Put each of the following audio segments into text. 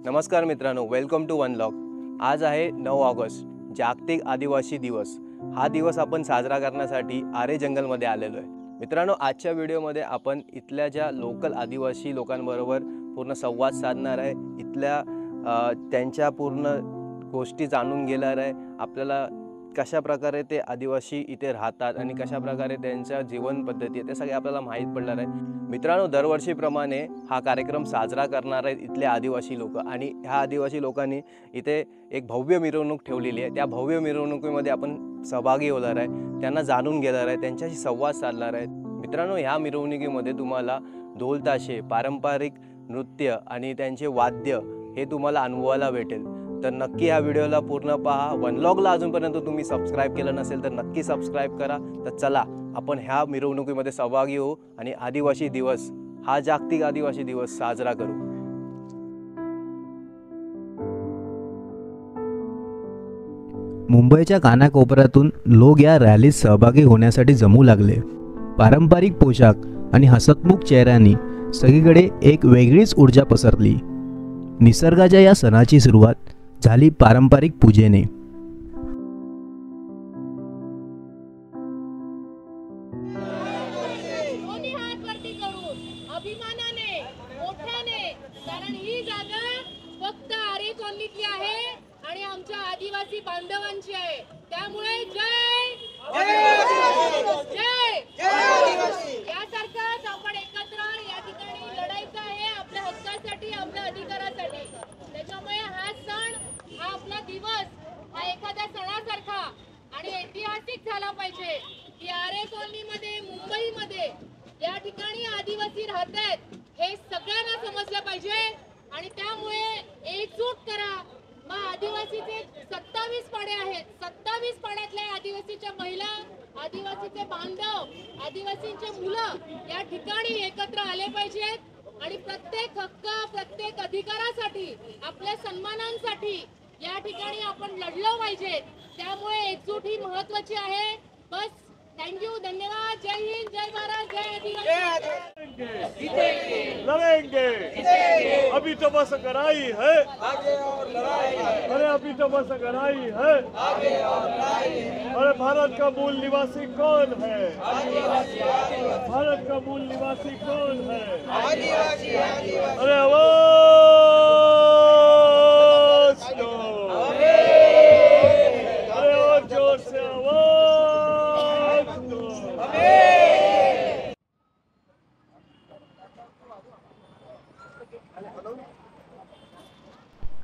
नमस्कार मित्रांनो, welcome to one log. आज आहे 9 ऑगस्ट, जागतिक आदिवासी दिवस। हा दिवस आपण साजरा करण्यासाठी आरे जंगलमध्ये आलेलो आहे। मित्रांनो, आजच्या व्हिडिओमध्ये आपण इथल्या ज्या लोकल आदिवासी लोकांबरोबर पूर्ण संवाद साधणार आहे। इथल्या त्यांच्या पूर्ण गोष्टी जाणून घेणार आहे। आपल्याला कशा प्रकारे ते आदिवासी इथे राहतात आणि कशा प्रकारे त्यांच्या जीवन पद्धती आहे ते सगळे आपल्याला माहीत पडणार आहे। मित्रांनो, दरवर्षीप्रमाणे हा कार्यक्रम साजरा करणार आहेत इथले आदिवासी लोक आणि ह्या आदिवासी लोकांनी इथे एक भव्य मिरवणूक ठेवलेली आहे। त्या भव्य मिरवणुकीमध्ये आपण सहभागी होणार आहे, त्यांना जाणून घेणार आहे, त्यांच्याशी संवाद साधणार आहे। मित्रांनो, ह्या मिरवणुकीमध्ये तुम्हाला ढोल ताशे, पारंपरिक नृत्य आणि त्यांचे वाद्य हे तुम्हाला अनुभवायला भेटेल। तर नक्की ह्या व्हिडिओला पूर्ण पहा। वन लॉगला अजूनपर्यंत तुम्ही सबस्क्राईब केलं नसेल तर नक्की सबस्क्राईब करा। तर चला आपण ह्या मिरवणुकीमध्ये सहभागी होऊ आणि आदिवासी दिवस, हा जागतिक आदिवासी दिवस साजरा करू। मुंबईच्या कानाकोपऱ्यातून लोक या रॅलीत सहभागी होण्यासाठी जमू लागले। पारंपरिक पोशाख आणि हसतमुख चेहऱ्यांनी सगळीकडे एक वेगळीच ऊर्जा पसरली। निसर्गाच्या या सणाची सुरुवात झाली पारंपरिक पूजेने। अभिमानाने मोठ्याने, कारण ही जागा फक्त आरे कॉलनीतली आहे आणि आमच्या आदिवासी बांधवांची आहे। त्यामुळे जय जय जय यासारखाच आपण एकत्र या ठिकाणी लढायचं आहे आपल्या हक्कासाठी, आपल्या अधिकारासाठी। त्याच्यामुळे हा सण, हा आपला दिवस, हा एखाद्या सणासारखा आणि ऐतिहासिक झाला पाहिजे की आरे कॉलनीमध्ये, मुंबईमध्ये या ठिकाणी आदिवासी राहत आहेत हे सगळ्यांना समजलं पाहिजे। आणि त्यामुळे एकजूट करा। मग आदिवासीचे 27 पाडे आहेत, 27 पाड्यातल्या आदिवासीच्या महिला, आदिवासीचे बांधव, आदिवासींचे मुलं या ठिकाणी एकत्र आले पाहिजेत आणि प्रत्येक हक्क, प्रत्येक अधिकारासाठी, आपल्या सन्मानांसाठी या ठिकाणी आपण लढलो पाहिजे। त्यामुळे एकजूट ही महत्त्वाची आहे। बस, थैंक यू, धन्यवाद। जय हिंद, जय भारत, जय आदिवासी। लड़ेंगे, अभी तो बस कराई है, अरे अभी तो बस कराई है। अरे भारत का मूल निवासी कौन है? भारत का मूल निवासी कौन है? अरे आवाज दो, अरे और जोर से आवाज।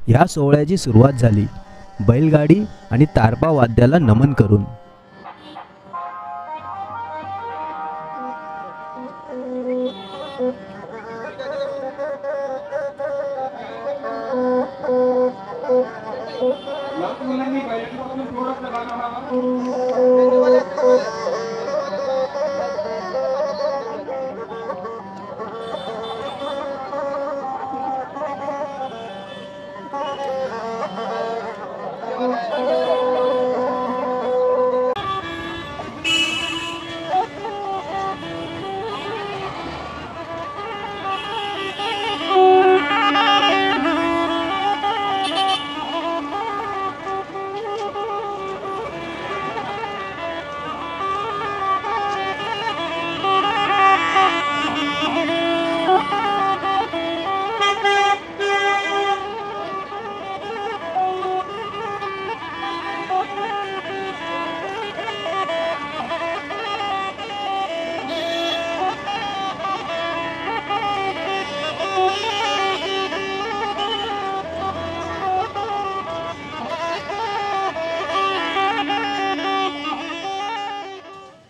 या सोहळ्याची सुरुवात झाली बैलगाडी आणि तारपा वाद्याला नमन करून।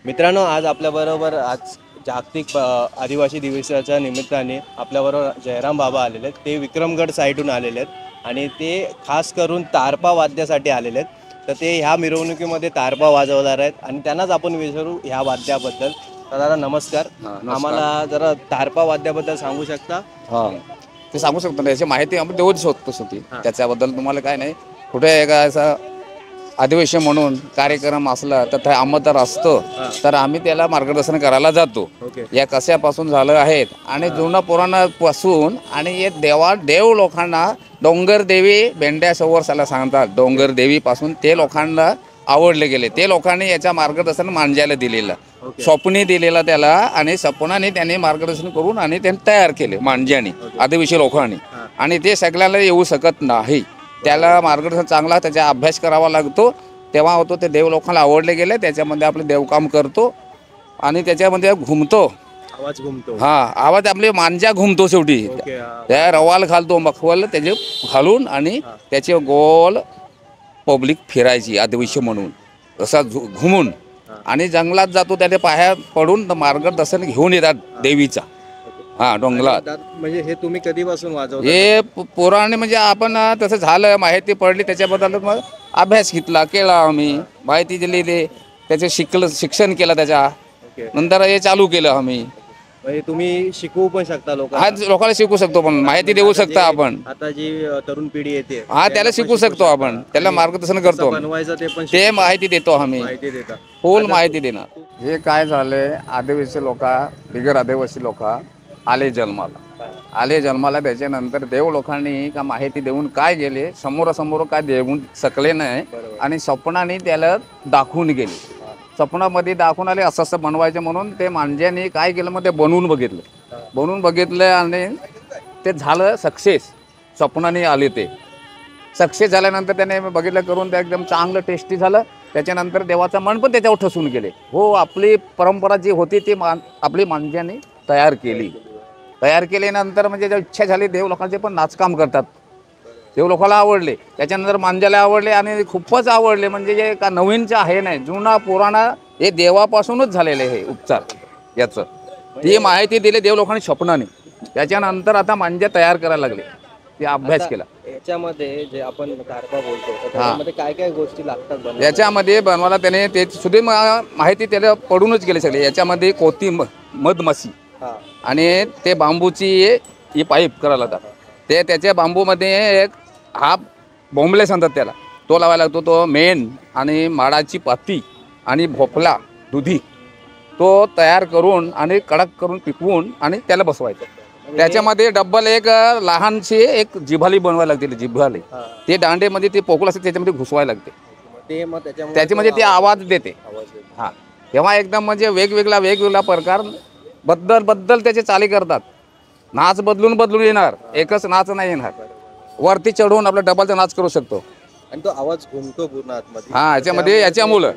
मित्रांनो, आज आपल्याबरोबर आज जागतिक आदिवासी दिवसाच्या निमित्ताने आपल्याबरोबर जयराम बाबा आलेले आहेत। ते विक्रमगड साईडहून आलेले आहेत आणि ते खास करून तारपा वाद्यासाठी आलेले आहेत। तर ते ह्या मिरवणुकीमध्ये तारपा वाजवणार आहेत आणि त्यांनाच आपण विचारू ह्या वाद्याबद्दल। तर दादा नमस्कार, आम्हाला जरा तारपा वाद्याबद्दल सांगू शकता? हां, ते सांगू शकतो ना, याची माहिती आपण देऊ शकतो. त्याच्याबद्दल तुम्हाला काय नाही, कुठे का असा अधिवेशन म्हणून कार्यक्रम असला तर ते आमंत्रण असतं तर आम्ही त्याला मार्गदर्शन करायला जातो. या कशापासून झालं आहेत आणि जुना पुराणापासून आणि हे देव लोकांना डोंगर देवी बेंड्या सवर्साला सांगतात. डोंगर देवीपासून ते लोकांना आवडले गेले. ते लोकांनी याच्या मार्गदर्शन मांजायला दिलेलं, स्वप्नी दिलेला त्याला आणि स्वप्नाने त्यांनी मार्गदर्शन करून आणि त्यांनी तयार केले मांज्याने आदिवासी लोकांनी. आणि ते सगळ्याला येऊ शकत नाही. त्याला मार्गदर्शन चांगला त्याचा अभ्यास करावा लागतो तेव्हा होतो. ते देव लोकांना आवडले गेले. त्याच्यामध्ये आपले देवकाम करतो आणि त्याच्यामध्ये घुमतो. आवाज घुमतो. आवाज आपले मांजा घुमतो शेवटी. त्या रवाल घालतो मखवल त्याचे घालून आणि त्याचे गोल पब्लिक फिरायची आदिवासी म्हणून असा घुमून आणि जंगलात जातो. त्याने पाया पडून मार्गदर्शन घेऊन येतात देवीचा. डोंगरात. म्हणजे हे तुम्ही कधीपासून वाजवता? हे पुराणे म्हणजे आपण तसं झालं माहिती पडली त्याच्याबद्दल मग अभ्यास घेतला केला आम्ही. माहिती दिली ते त्याचे शिक्षण केलं त्याच्या नंतर हे चालू केलं आम्ही. म्हणजे तुम्ही शिकवू पण शकता लोकांना शिकू शकतो पण माहिती देऊ शकता आपण. आता जी तरुण पिढी येते त्याला शिकू शकतो आपण. त्याला मार्गदर्शन करतो. बनवायचं ते माहिती देतो आम्ही. माहिती देता. फुल माहिती देणार. हे काय झालंय आदिवासी लोक बिगर आदिवासी लोक आले जन्माला त्याच्यानंतर देव लोकांनी का माहिती देऊन काय गेले समोरासमोर काय देऊन शकले नाही आणि स्वप्नाने त्याला दाखवून गेले. स्वप्नामध्ये दाखवून आले असं असं बनवायचं म्हणून ते मांज्याने काय केलं मग ते बनवून बघितलं आणि ते झालं सक्सेस. स्वप्नाने आले ते सक्सेस झाल्यानंतर त्याने बघितलं करून ते एकदम चांगलं टेस्टी झालं. त्याच्यानंतर देवाचं मन पण त्याच्यावर ठसून गेले. आपली परंपरा जी होती ती आपली मांज्याने तयार केल्यानंतर म्हणजे ज्या इच्छा झाली देव लोकांचे पण नाचकाम करतात. देव लोकांना आवडले. त्याच्यानंतर मांज्याला आवडले आणि खूपच आवडले. म्हणजे जे का नवीनचं आहे नाही जुना पुराणा हे देवापासूनच झालेले हे उपचार याचं ती माहिती दिली देव लोकांनी स्वप्नाने. त्याच्यानंतर आता मांज्या तयार करायला लागले. ते अभ्यास केला. याच्यामध्ये जे आपण कारपा बोलतो त्यामध्ये काय काय गोष्टी लागतात याच्यामध्ये बनवायला त्याने ते सुद्धा माहिती त्याला पडूनच गेले सगळे. याच्यामध्ये कोती मधमाशी आणि ते बांबूची ही पाईप करायला लागतात. ते त्याच्या बांबूमध्ये एक बोंबले सांगतात त्याला तो लावायला लागतो. तो मेन आणि माडाची पाती आणि भोपळा दुधी तो तयार करून आणि कडक करून पिकवून आणि त्याला बसवायचं. त्याच्यामध्ये डब्बल एक लहानशी एक जिभाली बनवायला लागते. जिभाली ते दांडेमध्ये ते पोकळ असते त्याच्यामध्ये घुसवायला लागते. त्याच्यामध्ये ते आवाज देते. तेव्हा एकदम म्हणजे वेगवेगळा प्रकार बद्दल त्याचे चाली करतात. नाच बदलून येणार. एकच नाच नाही येणार. वरती चढून आपला डबलचा नाच करू शकतो. आणि तो आवाज घुमतो पूर्ण आतमध्ये. याच्यामध्ये याच्यामुळे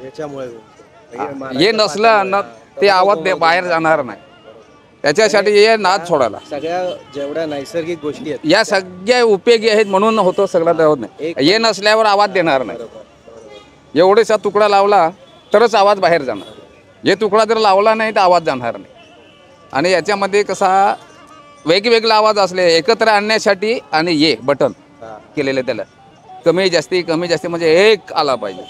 हे नसलं ना ते आवाज बाहेर जाणार नाही. त्याच्यासाठी हे नाच सोडायला सगळ्या जेवढ्या नैसर्गिक गोष्टी आहेत या सगळ्या उपयोगी आहेत म्हणून होतो. सगळं होत नाही. हे नसल्यावर आवाज देणार नाही. एवढेसा तुकडा लावला तरच आवाज बाहेर जाणार. हे तुकडा जर लावला नाही तर आवाज जाणार नाही. आणि याच्यामध्ये कसा वेगवेगळा आवाज असले एकत्र आणण्यासाठी आणि हे बटन केलेलं त्याला कमी जास्ती म्हणजे एक आला पाहिजे.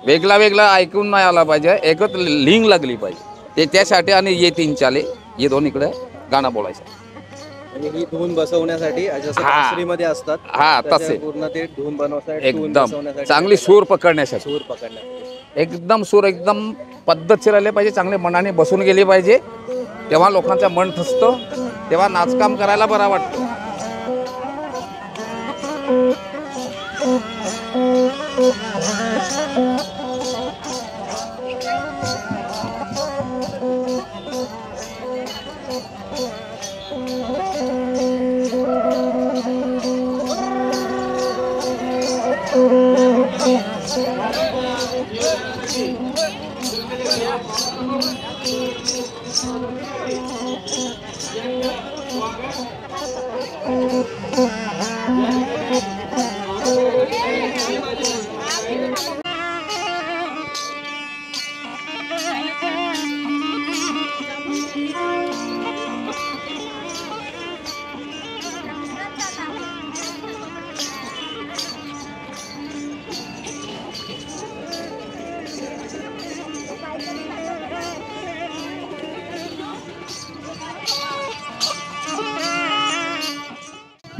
वेगळा ऐकून नाही आला पाहिजे. एकच लिंक लागली पाहिजे. त्यासाठी आणि ये तीन चाले हे दोन इकडे गाणं बोलायचं. म्हणजे ही धून बसवण्यासाठी जसं बासरीमध्ये असतात तसे पूर्ण ते धून बनवण्यासाठी एकदम चांगली सूर पकडण्यासाठी एकदम सूर एकदम पद्धतशीर आले पाहिजे. चांगले मनाने बसून गेले पाहिजे. तेव्हा लोकांचं मन ठसतो. तेव्हा नाचकाम करायला बरा वाटतो.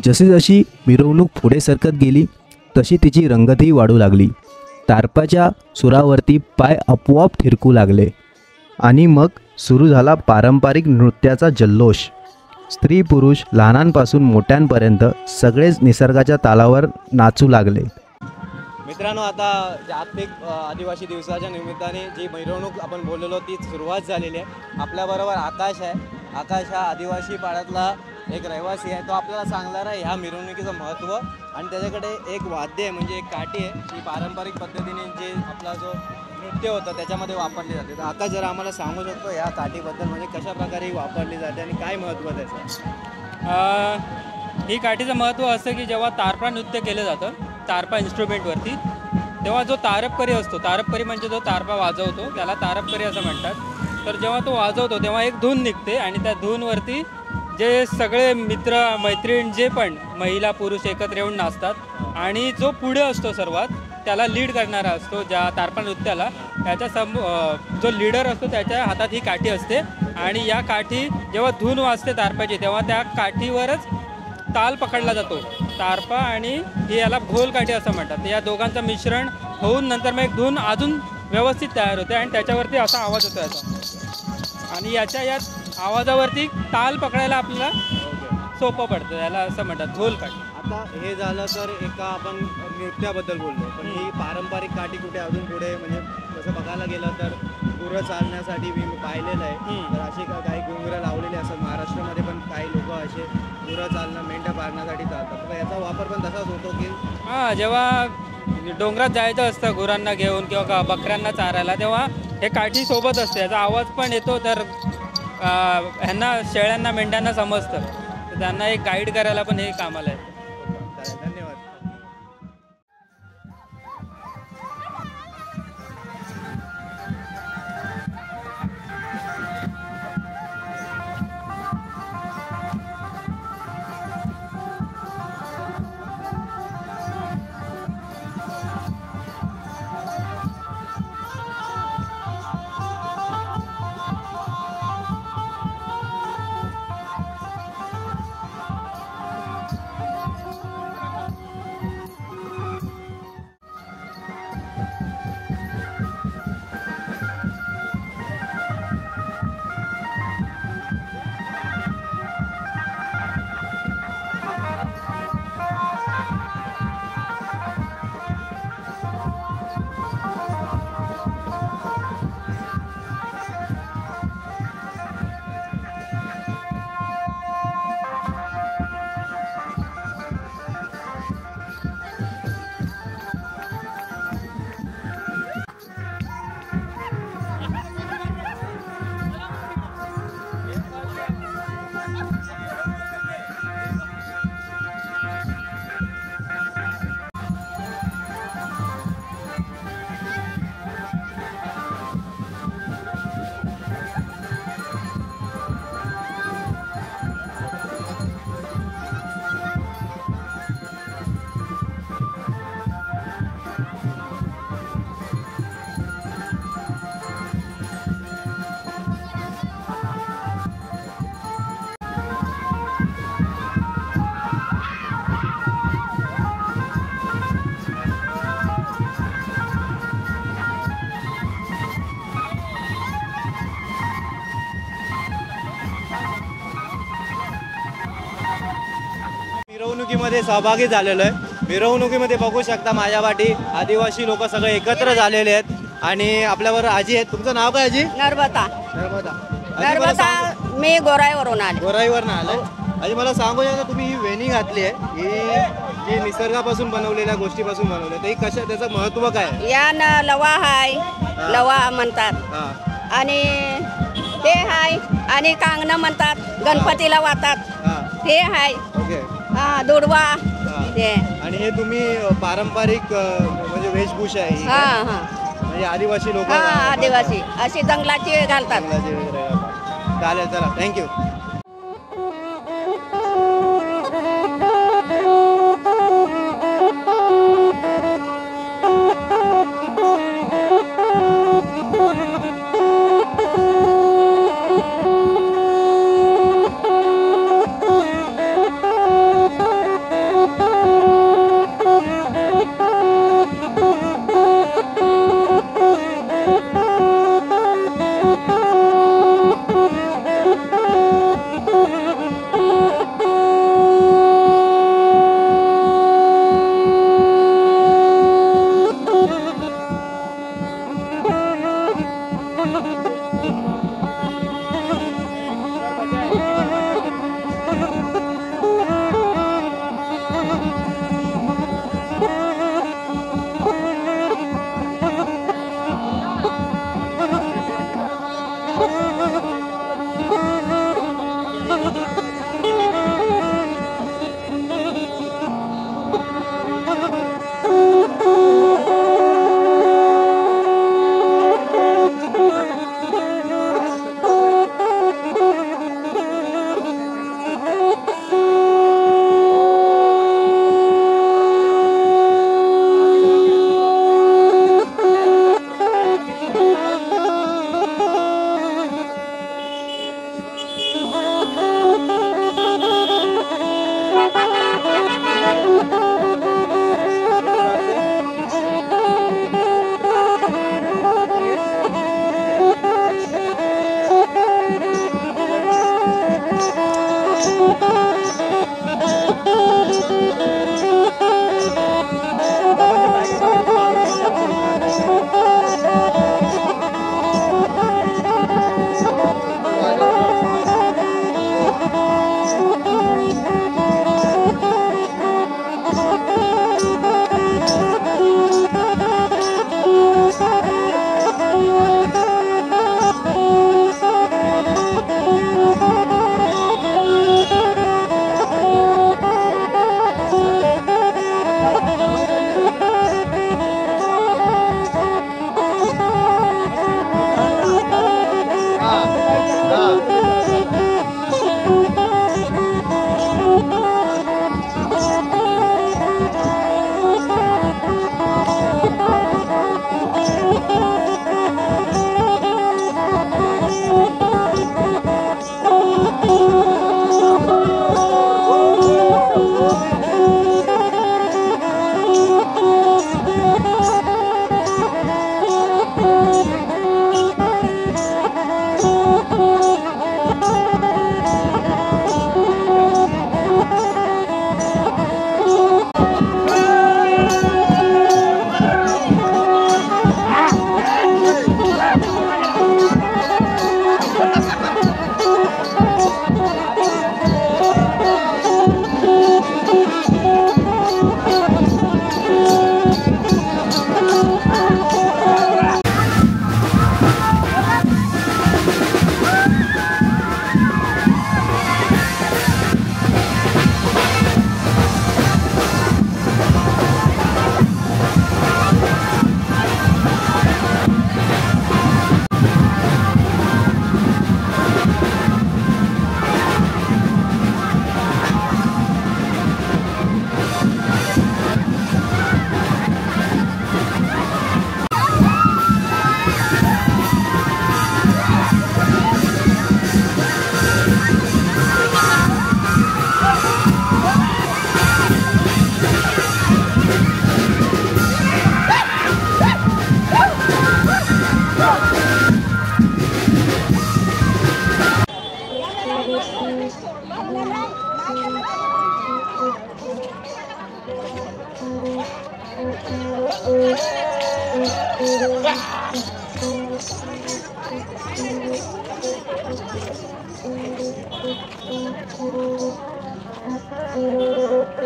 जशी मिरवणूक पुढे सरकत गेली तशी तिची रंगतही वाढू लागली. तारपाच्या सुरावरती पाय आपोआप थिरकू लागले आणि मग सुरू झाला पारंपरिक नृत्याचा जल्लोष. स्त्री पुरुष लहानांपासून मोठ्यांपर्यंत सगळेच निसर्गाच्या तालावर नाचू लागले. मित्रांनो, आता जागतिक आदिवासी दिवसाच्या निमित्ताने जी मिरवणूक आपण बोललेलो ती सुरुवात झालेली आहे. आपल्याबरोबर आकाश आहे. आकाश हा आदिवासी पाड्यातला एक रहिवासी आहे. तो आपल्याला सांगणार आहे ह्या मिरवणुकीचं महत्त्व आणि त्याच्याकडे एक वाद्य आहे म्हणजे एक काठी आहे जी पारंपरिक पद्धतीने जे आपला जो नृत्य होतं त्याच्यामध्ये वापरली जाते. तर आकाश जरा आम्हाला सांगू शकतो ह्या काठीबद्दल, म्हणजे कशा प्रकारे वापरली जाते आणि काय महत्त्व त्याचं? ही काठीचं महत्त्व असं की जेव्हा तारपा नृत्य केलं जातं तारपा इन्स्ट्रुमेंटवरती, तेव्हा जो तारपकरी असतो, तारपकरी म्हणजे जो तारपा वाजवतो त्याला तारपकरी असं म्हणतात. तर जेव्हा तो वाजवतो तेव्हा एक धून निघते आणि त्या धूनवरती जे सगळे मित्र मैत्रीण जे पण महिला पुरुष एकत्र येऊन नाचतात आणि जो पुढे असतो सर्वात त्याला लीड करणारा असतो ज्या तारपा नृत्याला, त्याच्या जो लीडर असतो त्याच्या हातात ही काठी असते आणि या काठी जेव्हा धून वाजते तारपाची तेव्हा त्या काठीवरच ताल पकडला जातो तारपा आणि ही याला घोल काठी असं म्हणतात. या दोघांचं मिश्रण होऊन नंतर मग एक धून अजून व्यवस्थित तयार होते आणि त्याच्यावरती असा आवाज होतो याचा आणि या आवाजावरती ताल पकडायला आपल्याला सोपं पडतं, याला असं म्हणतात घोल काठी. आता हे झालं तर एका आपण नृत्याबद्दल बोललो, पण ही पारंपरिक काठी कुठे अजून पुढे म्हणजे तसं बघायला गेलं तर गुरं चालण्यासाठी मी पाहिलेलं आहे. तर असे काही घुंगरं लावलेले असतात महाराष्ट्रामध्ये, पण काही लोक असे गुरं चालणं मेंढ्या पाळण्यासाठी चालतात. तर याचा वापर पण तसाच होतो की हां, जेव्हा डोंगरात जायचं असतं गुरांना घेऊन किंवा बकऱ्यांना चारायला तेव्हा हे काठी सोबत असते, याचा आवाज पण येतो तर ह्यांना शेळ्यांना मेंढ्यांना समजतं, तर त्यांना एक गाईड करायला पण हे कामाला आहे. धन्यवाद. मिरवणुकीमध्ये सहभागी झालेलो आहे. मिरवणुकीमध्ये बघू शकता माझ्या पाठी आदिवासी लोक सगळे एकत्र झालेले आहेत आणि आपल्याबरोबर आजी आहेत. तुमचं नाव काय आजी? नर्मदा. नर्मदा. आजी मला सांगू- मी गोराईवरून आले. गोराईवरनं आलं. आजी मला सांगू शकता तुम्ही ही वेणी घातली आहे, ही जी निसर्गापासून बनवलेल्या गोष्टीपासून बनवली, तर ही कशा त्याचं महत्त्व काय आहे? या लवा हाय, लवा म्हणतात हां आणि ते हाय आणि कांगणं म्हणतात, गणपतीला वाहतात हां ते हाय. ओके. हा दुडवा ते. आणि हे तुम्ही पारंपरिक म्हणजे वेशभूषा आहे ही हा काय? हा म्हणजे आदिवासी लोक हा आदिवासी अशी जंगलाची घालतात. चालेल, चला थँक्यू. लोक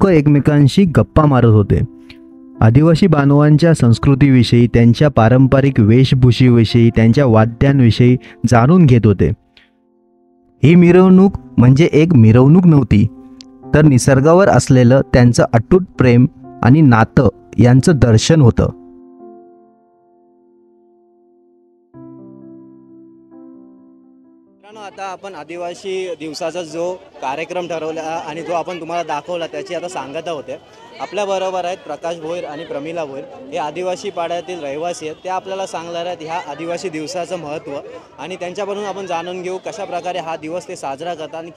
एकमेकांशी गप्पा मारत होते. आदिवासी बांधवांच्या संस्कृतीविषयी, त्यांच्या पारंपरिक वेशभूषेविषयी, त्यांच्या वाद्यांविषयी जाणून घेत होते. ही मिरवणूक म्हणजे एक मिरवणूक नव्हती, तर निसर्गावर असलेलं त्यांचं अटूट प्रेम आणि नातं यांचं दर्शन होतं. मित्रांनो, आता आपण आदिवासी दिवसाचा जो कार्यक्रम ठरवला आणि जो आपण तुम्हाला दाखवला त्याची आता सांगता होते. आपल्याबरोबर आहेत प्रकाश भोईर आणि प्रमिला भोईर. हे आदिवासी पाड्यातील रहिवासी आहेत. ते आपल्याला सांगणार आहेत ह्या आदिवासी दिवसाचं महत्त्व आणि त्यांच्याकडून आपण जाणून घेऊ कशा प्रकारे हा दिवस ते साजरा करतात आणि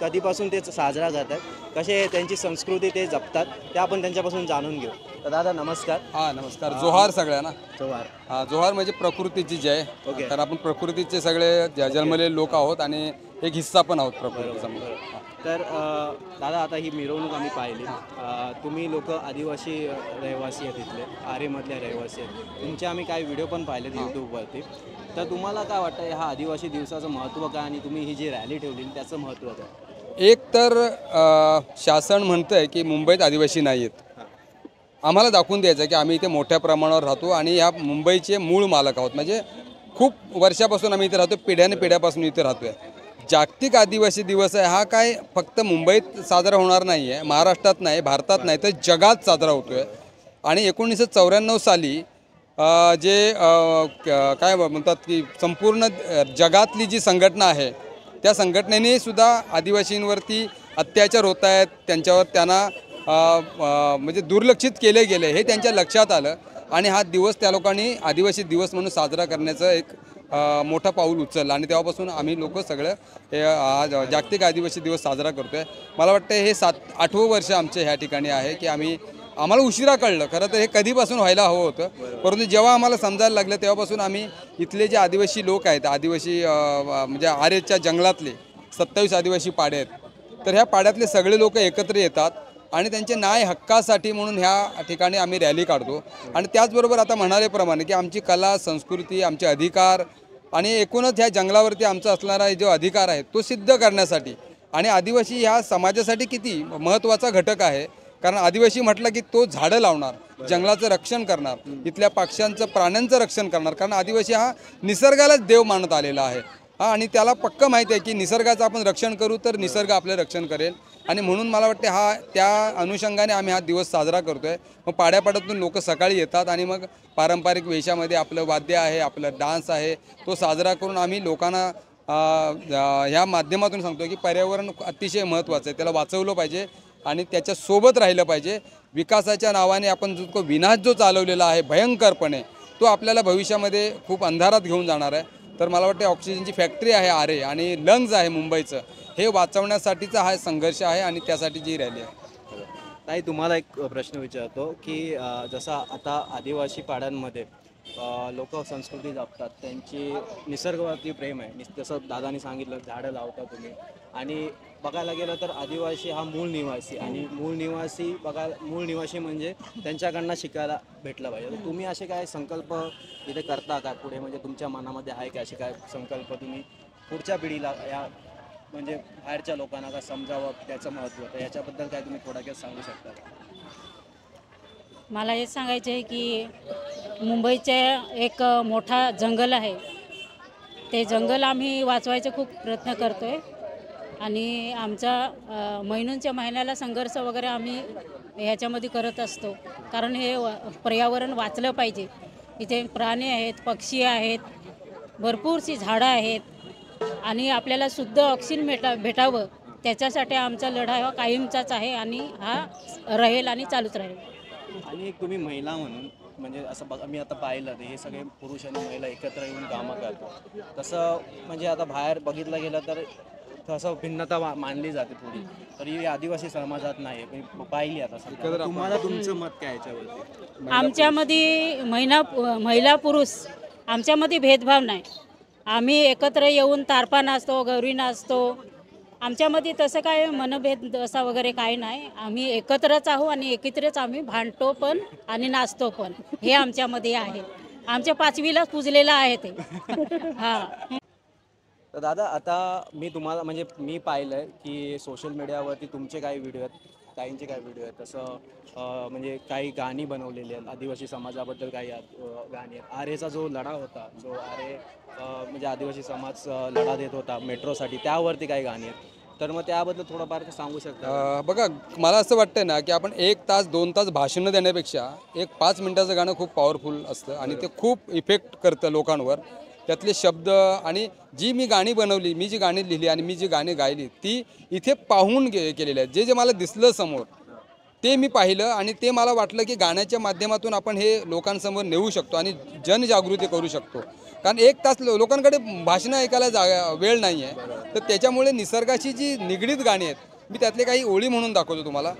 कधीपासून ते साजरा करतात, कसे त्यांची संस्कृती ते जपतात, ते आपण त्यांच्यापासून जाणून घेऊ. तर दादा नमस्कार. हां नमस्कार. जोहार सगळ्यांना. जोहार. हां जोहार म्हणजे प्रकृतीची जय. ओके. तर आपण प्रकृतीचे सगळे जन्मलेले लोक आहोत आणि एक हिस्सा पण आहोत प्रकृतीचा. तर दादा आता ही मिरवणूक आम्ही पाहिली. तुम्ही लोक आदिवासी रहिवासी आहेत, इथले आरेमधले रहिवासी आहेत. तुमचे आम्ही काही व्हिडिओ पण पाहिलेत यूट्यूबवरती. तर तुम्हाला काय वाटतं ह्या आदिवासी दिवसाचं महत्त्व काय आणि तुम्ही ही जी रॅली ठेवली त्याचं महत्त्व काय? एक तर शासन म्हणतं आहे की मुंबईत आदिवासी नाही आहेत. आम्हाला दाखवून द्यायचं आहे की आम्ही इथे मोठ्या प्रमाणावर राहतो आणि ह्या मुंबईचे मूळ मालक आहोत. म्हणजे खूप वर्षापासून आम्ही इथे राहतो, पिढ्यापासून इथे राहतो आहे. जागतिक आदिवासी दिवस आहे हा काय फक्त मुंबईत साजरा होणार नाही आहे, महाराष्ट्रात नाही, भारतात नाही, तर जगात साजरा होतो आहे. आणि 1994 साली जे काय म्हणतात की संपूर्ण जगातली जी संघटना आहे त्या संघटनेने सुद्धा आदिवासींवरती अत्याचार होत आहेत, त्यांना म्हणजे दुर्लक्षित केले गेले हे त्यांच्या लक्षात आलं आणि हा दिवस त्या लोकांनी आदिवासी दिवस म्हणून साजरा करण्याचं एक मोठा पाऊल उचललं आणि तेव्हापासून आम्ही लोक सगळं हे जागतिक आदिवासी दिवस साजरा करतो आहे. मला वाटतं हे 7-8वं वर्ष आमच्या ह्या ठिकाणी आहे की आम्हाला उशिरा कळलं. खरं तर हे कधीपासून व्हायला हवं होतं, परंतु जेव्हा आम्हाला समजायला लागलं तेव्हापासून आम्ही इथले जे आदिवासी लोक आहेत, आदिवासी म्हणजे आरेच्या जंगलातले 27 आदिवासी पाडे आहेत, तर ह्या पाड्यातले सगळे लोक एकत्र येतात आणि त्यांचे न्याय हक्कासाठी म्हणून ह्या ठिकाणी आम्ही रॅली काढतो. आणि त्याचबरोबर आता म्हणाल्याप्रमाणे की आमची कला, संस्कृती, आमचे अधिकार आणि एकूणच ह्या जंगलावरती आमचा असणारा जो अधिकार आहे तो सिद्ध करण्यासाठी. आणि आदिवासी ह्या समाजासाठी किती महत्त्वाचा घटक आहे, कारण आदिवासी म्हटलं की तो झाडं लावणार, जंगलाचं रक्षण करणार, इथल्या पक्ष्यांचं, प्राण्यांचं रक्षण करणार. कारण आदिवासी हा निसर्गालाच देव मानत आलेला आहे. आणि त्याला पक्कं माहिती आहे की निसर्गाचं आपण रक्षण करू तर निसर्ग आपलं रक्षण करेल. आणि म्हणून मला वाटते त्या अनुषंगाने आम्ही हा दिवस साजरा करतो आहे. मग पाड्यापाड्यातून लोक सकाळी येतात आणि मग पारंपरिक वेशामध्ये आपलं वाद्य आहे, आपलं डान्स आहे, तो साजरा करून आम्ही लोकांना ह्या माध्यमातून सांगतो की पर्यावरण अतिशय महत्त्वाचं आहे, त्याला वाचवलं पाहिजे आणि त्याच्यासोबत राहिलं पाहिजे. विकासाच्या नावाने आपण जो विनाश जो चालवलेला आहे भयंकरपणे, तो आपल्याला भविष्यामध्ये खूप अंधारात घेऊन जाणार आहे. तर मला वाटते ऑक्सिजनची फॅक्टरी आहे आरे आणि लंग्ज आहे मुंबईचं, हे वाचवण्यासाठीचा हा संघर्ष आहे आणि त्यासाठी जी रॅली आहे. ताई तुम्हाला एक प्रश्न विचारतो की जसं आता आदिवासी पाड्यांमध्ये लोक संस्कृती जपतात, त्यांची निसर्गावरती प्रेम आहे, जसं दादानी सांगितलं झाडं लावता तुम्ही. आणि बघायला गेलं तर आदिवासी हा मूळ निवासी आणि मूळ निवासी म्हणजे त्यांच्याकडनं शिकायला भेटलं पाहिजे. तर तुम्ही असे काय संकल्प इथे करता का पुढे, म्हणजे तुमच्या मनामध्ये आहे का असे काय संकल्प तुम्ही पुढच्या पिढीला या म्हणजे बाहेरच्या लोकांना का समजावं त्याचं महत्त्व, तर याच्याबद्दल काय तुम्ही थोडक्यात सांगू शकता का? मला हे सांगायचं आहे की मुंबईचे एक मोठा जंगल आहे, ते जंगल आम्ही वाचवायचा खूप प्रयत्न करतो आहे आणि आमचा महिन्याला संघर्ष वगैरे आम्ही ह्याच्यामध्ये करत असतो, कारण हे पर्यावरण वाचलं पाहिजे. इथे प्राणी आहेत, पक्षी आहेत, भरपूरशी झाडं आहेत आणि आपल्याला शुद्ध ऑक्सिजन भेटावं त्याच्यासाठी आमचा लढा हा कायमचाच आहे आणि हा राहील आणि चालूच राहील. आणि एक तुम्ही महिला म्हणून म्हणजे असं मी आता पाहिलं तर हे सगळे पुरुष आणि महिला एकत्र येऊन कामं करतात, तसं म्हणजे आता बाहेर बघितलं गेलं तर तसं भिन्नता मानली जाते थोडी, तर ही आदिवासी समाजात नाही पाहिली. आता तुम्हाला तुमचं मत काय याच्यावरती? आमच्यामध्ये महिला पुरुष आमच्यामध्ये भेदभाव नाही. आम्ही एकत्र येऊन तारपा नाचतो, गौरी नाचतो, आमच्यामध्ये तसं काय मनभेद असा वगैरे काय नाही. आम्ही एकत्रच आहो आणि एकत्रच आम्ही भांडतो पण आणि नाचतो पण. हे आमच्यामध्ये आहे. आमच्या 5वीलाच पुजलेलं आहे ते. हां. तर दादा आता मी तुम्हाला म्हणजे मी पाहिलं आहे की सोशल मीडियावरती तुमचे काही व्हिडिओ आहेत, काहींचे काही व्हिडिओ आहेत. तसं म्हणजे काही गाणी बनवलेली आहेत आदिवासी समाजाबद्दल, काही गाणी आहेत. आरेचा जो लढा होता, जो आरे म्हणजे आदिवासी समाज लढा देत होता मेट्रोसाठी, त्यावरती काही गाणी आहेत. तर मग त्याबद्दल थोडंफार सांगू शकता? बघा, मला असं वाटतं ना की आपण 1 तास 2 तास भाषणं देण्यापेक्षा एक 5 मिनिटाचं गाणं खूप पॉवरफुल असतं आणि ते खूप इफेक्ट करतं लोकांवर. त्यातले शब्द आणि जी मी गाणी बनवली, मी जी गाणी लिहिली आणि मी जी गाणी गायली ती इथे पाहून केलेली आहेत. जे जे मला दिसलं समोर ते मी पाहिलं आणि ते मला वाटलं की गाण्याच्या माध्यमातून आपण हे लोकांसमोर नेऊ शकतो आणि जनजागृती करू शकतो. कारण 1 तास लोकांकडे भाषणं ऐकायला वेळ नाही आहे. तर त्याच्यामुळे निसर्गाची जी निगडीत गाणी आहेत, मी त्यातले काही ओळी म्हणून दाखवतो तुम्हाला.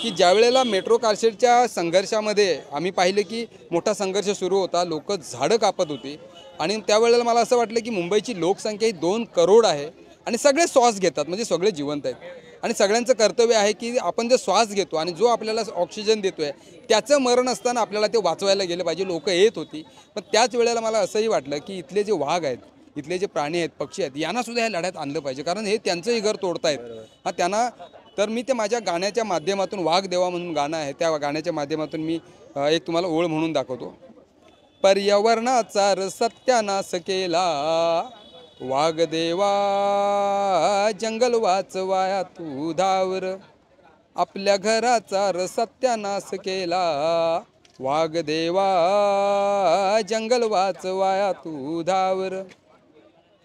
की ज्या वेळेला मेट्रो कारशेडच्या संघर्षामध्ये आम्ही पाहिलं की मोठा संघर्ष सुरू होता, लोक झाडं कापत होती आणि त्यावेळेला मला असं वाटलं की मुंबईची लोकसंख्या ही 2 करोड आहे आणि सगळे श्वास घेतात, म्हणजे सगळे जिवंत आहेत आणि सगळ्यांचं कर्तव्य आहे की आपण जो श्वास घेतो आणि जो आपल्याला ऑक्सिजन देतो आहे त्याचं मरण असताना आपल्याला ते वाचवायला गेलं पाहिजे. लोक येत होती. पण त्याच वेळेला मला असंही वाटलं की इथले जे वाघ आहेत, इथले जे प्राणी आहेत, पक्षी आहेत, यांनासुद्धा या लढ्यात आणलं पाहिजे. कारण हे त्यांचंही घर तोडतायत. त्यांना तर मी ते माझ्या गाण्याच्या माध्यमातून, वाघ देवा म्हणून गाणं आहे, त्या गाण्याच्या माध्यमातून मी एक तुम्हाला ओळ म्हणून दाखवतो. पर्यावरणाचा सत्यानाश केला वाघदेवा, जंगल वाचवाया तू धावर. आपल्या घराचा सत्यानाश केला वाघदेवा, जंगल वाचवाया तू धावर.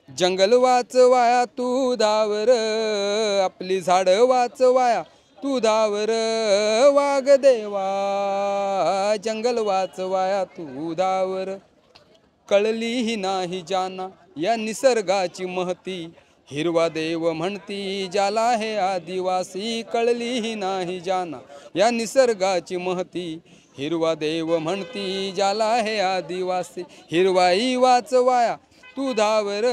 जंगल वाचवाया तू धावर, आपली झाडं वाचवाया तू धावर. वाघदेवा, जंगल वाचवाया तू धावर. कळलीही नाही जाना या निसर्गाची महती, हिरवा देव म्हणती ज्याला हे आदिवासी. कळलीही नाही जाना या निसर्गाची महती, हिरवा देव म्हणती ज्याला हे आदिवासी. हिरवाई वाचवाया तू धावर,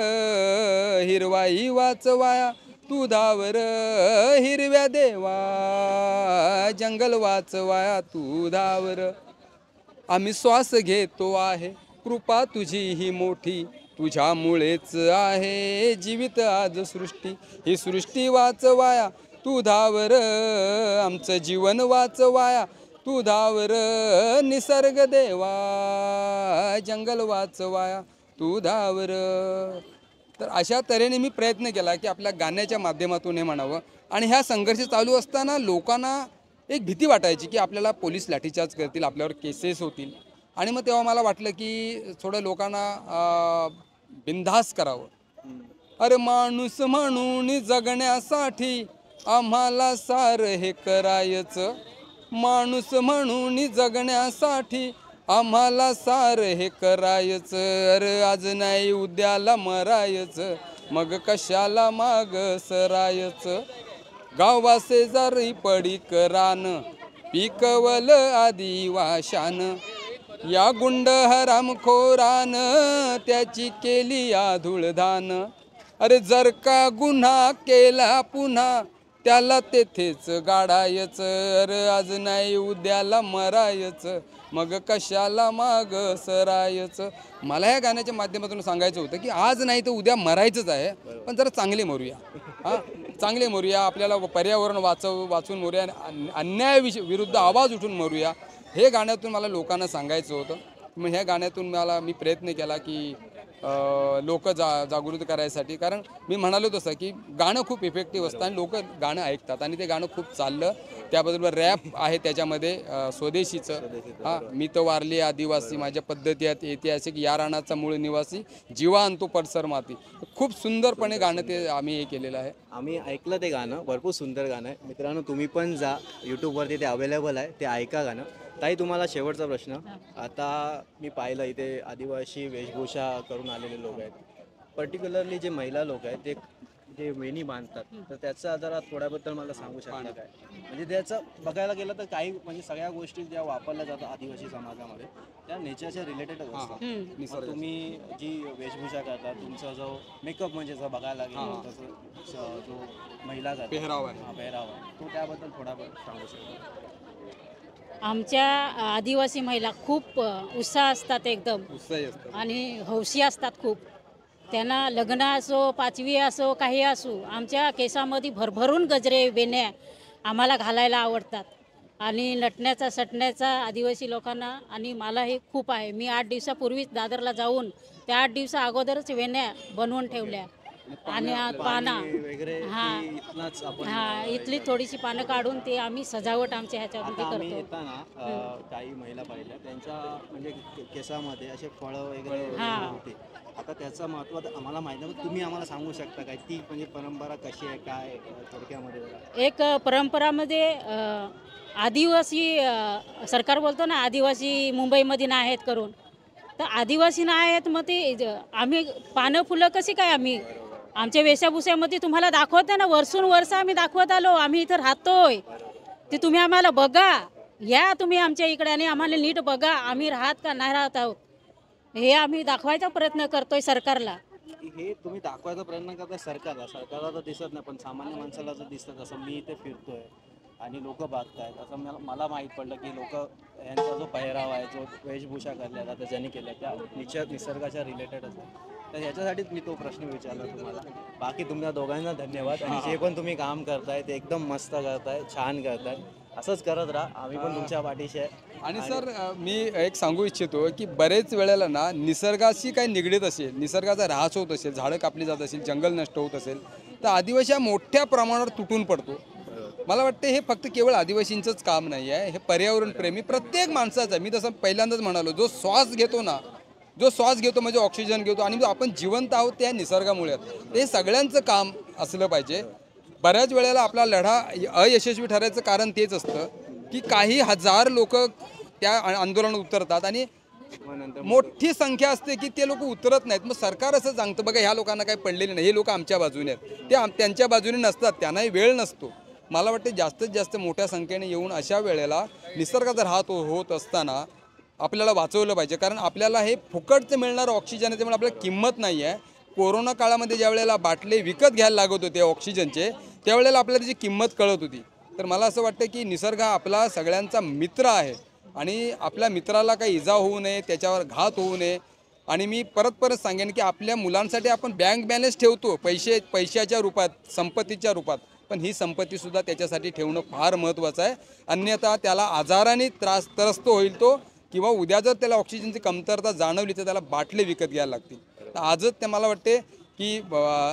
हिरवाई वाचवाया तू धावर. हिरव्या देवा, जंगल वाचवाया तू धावर. आम्ही श्वास घेतो आहे, कृपा तुझी ही मोठी, तुझ्यामुळेच आहे जीवित आज सृष्टी. ही सृष्टी वाचवाया तू धावर, आमचं जीवन वाचवाया तू धावर. निसर्ग देवा, जंगल वाचवाया तू धावर. तर अशा तऱ्हेने मी प्रयत्न केला की आपल्या गाण्याच्या माध्यमातून हे म्हणावं. आणि ह्या संघर्ष चालू असताना लोकांना एक भीती वाटायची की आपल्याला पोलीस लाठीचार्ज करतील, आपल्यावर केसेस होतील. आणि मग तेव्हा मला वाटलं की थोडं लोकांना बिनधास्त करावं. अरे माणूस म्हणून जगण्यासाठी आम्हाला सार हे करायचं, माणूस म्हणून जगण्यासाठी आम्हाला सार हे करायचं. अरे आज नाही उद्याला मरायचं, मग कशाला माग सरायचं. गावा शेजारी पडीक रान, पिकवल आदिवाशान. या गुंड हरामखोरान त्याची केली आधुळदान. अरे जर का गुन्हा केला पुन्हा त्याला तेथेच गाडायचं. अरे आज नाही उद्याला मरायचं, मग कशाला माग सरायचं. मला ह्या गाण्याच्या माध्यमातून सांगायचं होतं की आज नाही तर उद्या मरायचंच आहे, पण जरा चांगले मरूया. चांगले मरूया, आपल्याला पर्यावरण वाचून मरूया, अन्याय विरुद्ध आवाज उठून मरूया. हे गाण्यातून मला लोकांना सांगायचं होतं. मग ह्या गाण्यातून मी प्रयत्न केला की लोक जागृत करायसाठी. कारण मी म्हणालो तसं की गाणं खूप इफेक्टिव्ह असतं आणि लोक गाणं ऐकतात आणि ते गाणं खूप चाललं. त्याबरोबर रॅप आहे त्याच्यामध्ये स्वदेशीचं. मी तर वारली आदिवासी, माझ्या पद्धती आहेत ऐतिहासिक, या रानाचा मूळ निवासी, जीवा आणतो परसर माती. खूप सुंदरपणे गाणं ते आम्ही हे केलेलं आहे. आम्ही ऐकलं ते गाणं, भरपूर सुंदर गाणं आहे. मित्रांनो तुम्ही पण जा, यूट्यूबवरती ते अवेलेबल आहे, ते ऐका गाणं. ताई तुम्हाला शेवटचा प्रश्न. आता मी पाहिलं इथे आदिवासी वेशभूषा करून आलेले लोक आहेत, पर्टिक्युलरली जे महिला लोक आहेत ते जे वेणी बांधतात तर त्याचा जरा थोड्याबद्दल मला सांगू शकता काय? म्हणजे त्याचं बघायला गेलं तर काही म्हणजे सगळ्या गोष्टी ज्या वापरल्या जातात आदिवासी समाजामध्ये त्या नेचरच्या रिलेटेडच असतात. मग तुम्ही जी वेशभूषा करता, तुमचा जो मेकअप म्हणजे जर बघायला गेलं तसं जो महिला करतात पेहराव आहे. पेहराव आहे तो त्याबद्दल थोडा सांगू शकता? आमच्या आदिवासी महिला खूप उत्साह असतात एकदम उत्साही असतं. आणि हौशी असतात खूप. त्यांना लग्न असो, पाचवी असो, काही असो, आमच्या केसामध्ये भरभरून गजरे वेण्या आम्हाला घालायला आवडतात. आणि नटण्याचा सटण्याचा आदिवासी लोकांना आणि मला हे खूप आहे. मी 8 दिवसापूर्वीच दादरला जाऊन त्या 8 दिवसा अगोदरच वेण्या बनवून ठेवल्या. आणि पाना वगैरे हां. ती इथनंच आपण हां, इथली थोडीशी पानं काढून ते आम्ही सजावट आमच्या ह्याच्यामध्ये आता आम्ही करतो. येताना काही महिला पाहिल्या त्यांच्या म्हणजे केसामध्ये असे फळं वगैरे हां. होते. आता त्याचं महत्त्व आता आम्हाला माहिती नाही, पण तुम्ही आम्हाला सांगू शकता काय ती म्हणजे परंपरा कशी आहे काय थोडक्यामध्ये जरा? एक परंपरामध्ये आदिवासी सरकार बोलतो ना आदिवासी मुंबईमध्ये नाही आहेत करून, तर आदिवासी नाही आहेत. मग ते आम्ही पानं फुलं कशी काय आम्ही आमच्या वेशभूषेमध्ये तुम्हाला दाखवते ना, वर्षून वर्ष आम्ही दाखवत आलो. आम्ही इथं राहतोय ते तुम्ही आम्हाला बघा, या तुम्ही आमच्या इकडे आणि आम्हाला नीट बघा आम्ही राहत का नाही राहत आहोत, हे आम्ही दाखवायचा प्रयत्न करतोय सरकारला. हे तुम्ही दाखवायचा प्रयत्न करताय सरकारला तर दिसत नाही, पण सामान्य माणसाला जर दिसतं तसं मी इथे फिरतोय आणि लोक बघतायत असं मला माहीत पडलं की लोक यांचा जो पेहराव आहे, जो वेशभूषा करल्या जातात ज्यांनी केल्या त्या निसर्गाच्या रिलेटेड असतात. तर ह्याच्यासाठीच मी तो प्रश्न विचारला तुम्हाला. बाकी तुमच्या दोघांना धन्यवाद. आणि जे पण तुम्ही काम करताय ते एकदम मस्त करताय, छान करताय, असंच करत राहा. आम्ही पण तुमच्या पाठीशी आहे. आणि सर मी एक सांगू इच्छितो की बरेच वेळेला ना निसर्गाशी काही निगडीत असेल, निसर्गाचा ऱ्हास होत असेल, झाडं कापली जात असेल, जंगल नष्ट होत असेल, तर आदिवासी हा मोठ्या प्रमाणावर तुटून पडतो. मला वाटतं हे फक्त केवळ आदिवासींचंच काम नाही आहे, हे पर्यावरणप्रेमी प्रत्येक माणसाचं आहे. मी तसं पहिल्यांदाच म्हणालो, जो श्वास घेतो ना, जो श्वास घेतो म्हणजे ऑक्सिजन घेतो आणि आपण जिवंत आहोत त्या निसर्गामुळे, ते सगळ्यांचं काम असलं पाहिजे. बऱ्याच वेळेला आपला लढा अयशस्वी ठरायचं कारण तेच असतं की काही हजार लोक त्या आंदोलनात उतरतात आणि मोठी संख्या असते की ते लोक उतरत नाहीत. मग सरकार असं सांगतं बघा ह्या लोकांना काही पडलेले नाही, हे लोक आमच्या बाजूने आहेत, ते त्यांच्या बाजूने नसतात, त्यांनाही वेळ नसतो. मला वाटते जास्तीत जास्त मोठ्या संख्येने येऊन अशा वेळेला निसर्गाचा ऱ्हास होत असताना आपल्याला वाचवलं पाहिजे. कारण आपल्याला हे फुकटचं मिळणारं ऑक्सिजन आहे, त्यामुळे आपल्याला किंमत नाही आहे. कोरोना काळामध्ये ज्या वेळेला बाटले विकत घ्यायला लागत होते ऑक्सिजनचे, त्यावेळेला आपल्याला त्याची किंमत कळत होती. तर मला असं वाटतं की निसर्ग हा आपला सगळ्यांचा मित्र आहे आणि आपल्या मित्राला काही इजा होऊ नये, त्याच्यावर घात होऊ नये. आणि मी परत सांगेन की आपल्या मुलांसाठी आपण बँक बॅलन्स ठेवतो पैशाच्या रूपात, संपत्तीच्या रूपात, पण ही संपत्तीसुद्धा त्याच्यासाठी ठेवणं फार महत्त्वाचं आहे. अन्यथा त्याला आजाराने त्रस्त होईल तो, किंवा उद्या जर त्याला ऑक्सिजनची कमतरता जाणवली तर त्याला बाटले विकत घ्यायला लागतील. तर आजच ते मला वाटते की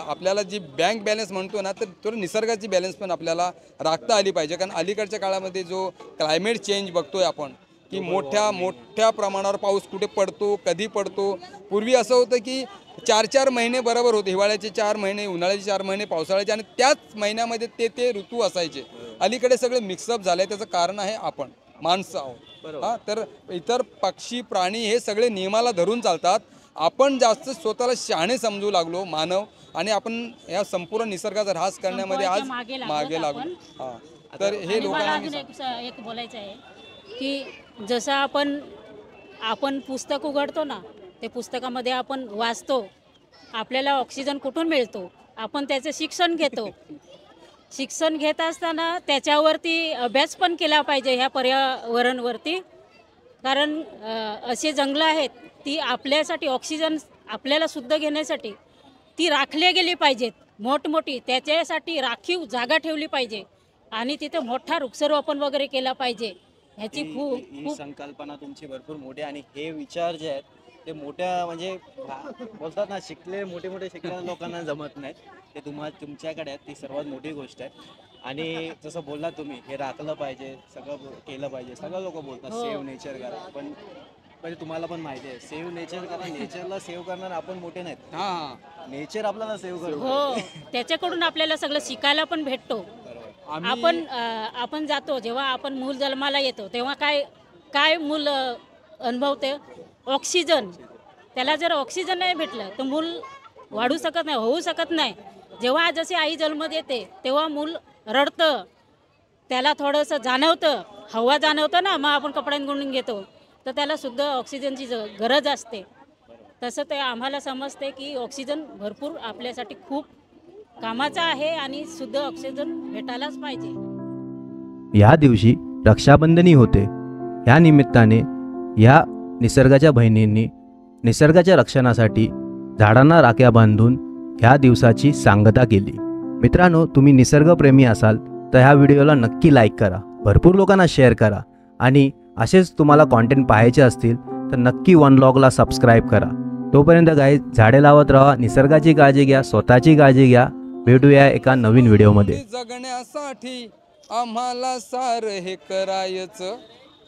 आपल्याला जी बँक बॅलन्स म्हणतो ना, तर थोडं निसर्गाची बॅलन्स पण आपल्याला राखता आली पाहिजे. कारण अलीकडच्या काळामध्ये जो क्लायमेट चेंज बघतोय आपण की मोठ्या प्रमाणावर पाऊस कुठे पडतो, कधी पडतो. पूर्वी असं होतं की 4 महिने बरोबर होते, हिवाळ्याचे 4 महिने, उन्हाळ्याचे 4 महिने, पावसाळ्याचे, आणि त्याच महिन्यामध्ये ते ऋतू असायचे. अलीकडे सगळे मिक्सअप झाले. त्याचं कारण आहे आपण माणसं आहोत. हां, तर इतर पक्षी प्राणी हे सगळे नियमाला धरून चालतात. आपण जास्त स्वतःला शहाणे समजू लागलो मानव, आणि आपण या संपूर्ण निसर्गाचा ऱ्हास करण्यामध्ये आज मागे लागलो. हां, तर हे लोकांना एक बोलायचं आहे की जसं आपण पुस्तक उघडतो ना, ते पुस्तकामध्ये आपण वाचतो, आपल्याला ऑक्सिजन कुठून मिळतो, आपण त्याचं शिक्षण घेतो. शिक्षण घेत असताना त्याच्यावरती अभ्यास पण केला पाहिजे ह्या पर्यावरणवरती. कारण असे जंगलं आहेत ती आपल्यासाठी ऑक्सिजन आपल्याला शुद्ध घेण्यासाठी ती राखली गेली पाहिजेत, मोठमोठी त्याच्यासाठी राखीव जागा ठेवली पाहिजे आणि तिथे मोठा वृक्षारोपण वगैरे केला पाहिजे. ह्याची खूप संकल्पना तुमची भरपूर मोठी, आणि हे विचार जे आहेत ते मोठ्या म्हणजे बोलतात ना, मोठे शिकलेल्या लोकांना जमत नाहीत, ते तुमच्याकडे आहेत, ती सर्वात मोठी गोष्ट आहे. आणि जसं बोलला तुम्ही, हे राखलं पाहिजे, सगळं केलं पाहिजे. सगळं लोक बोलतात सेव्ह नेचर करा, पण म्हणजे तुम्हाला पण माहिती आहे सेव्ह नेचर करा, नेचरला सेव्ह करणार आपण मोठे नाहीत. हां, नेचर आपल्याला सेव्ह करतो. हो, त्याच्याकडून आपल्याला सगळं शिकायला पण भेटतो. आपण जातो, जेव्हा आपण मूल जन्माला येतो तेव्हा काय मूल अनुभवते? ऑक्सिजन. त्याला जर ऑक्सिजन नाही भेटलं तर मूल वाढू शकत नाही, होऊ शकत नाही. जेव्हा जशी आई जन्म देते तेव्हा मूल रडतं, त्याला थोडंसं जाणवतं, हवा जाणवतं ना, मग आपण कपड्यात गुंडून घेतो, तर त्याला शुद्ध ऑक्सिजनची गरज असते. तसं ते आम्हाला समजते की ऑक्सिजन भरपूर आपल्यासाठी खूप कामाचा आहे आणि शुद्ध ऑक्सिजन भेटायलाच पाहिजे. या दिवशी रक्षाबंधनही होते. या निमित्ताने या निसर्गाच्या बहिणींनी निसर्गाच्या रक्षणासाठी झाडांना राख्या बांधून ह्या दिवसाची सांगता केली. मित्रांनो, तुम्ही निसर्गप्रेमी असाल तर ह्या व्हिडिओला नक्की लाईक करा, भरपूर लोकांना शेअर करा आणि असेच तुम्हाला कॉन्टेंट पाहायचे असतील तर नक्की वन लॉगला सबस्क्राईब करा. तोपर्यंत गाईज झाडे लावत राहा, निसर्गाची काळजी घ्या, स्वतःची काळजी घ्या. भेटूया एका नवीन व्हिडिओमध्ये. जगण्यासाठी आम्हाला सार हे करायचं,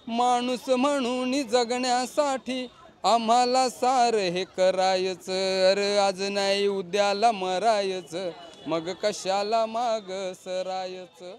माणूस म्हणून जगण्यासाठी आम्हाला सार हे करायचं. अरे आज नाही उद्याला मरायचं, मग कशाला माग सरायचं.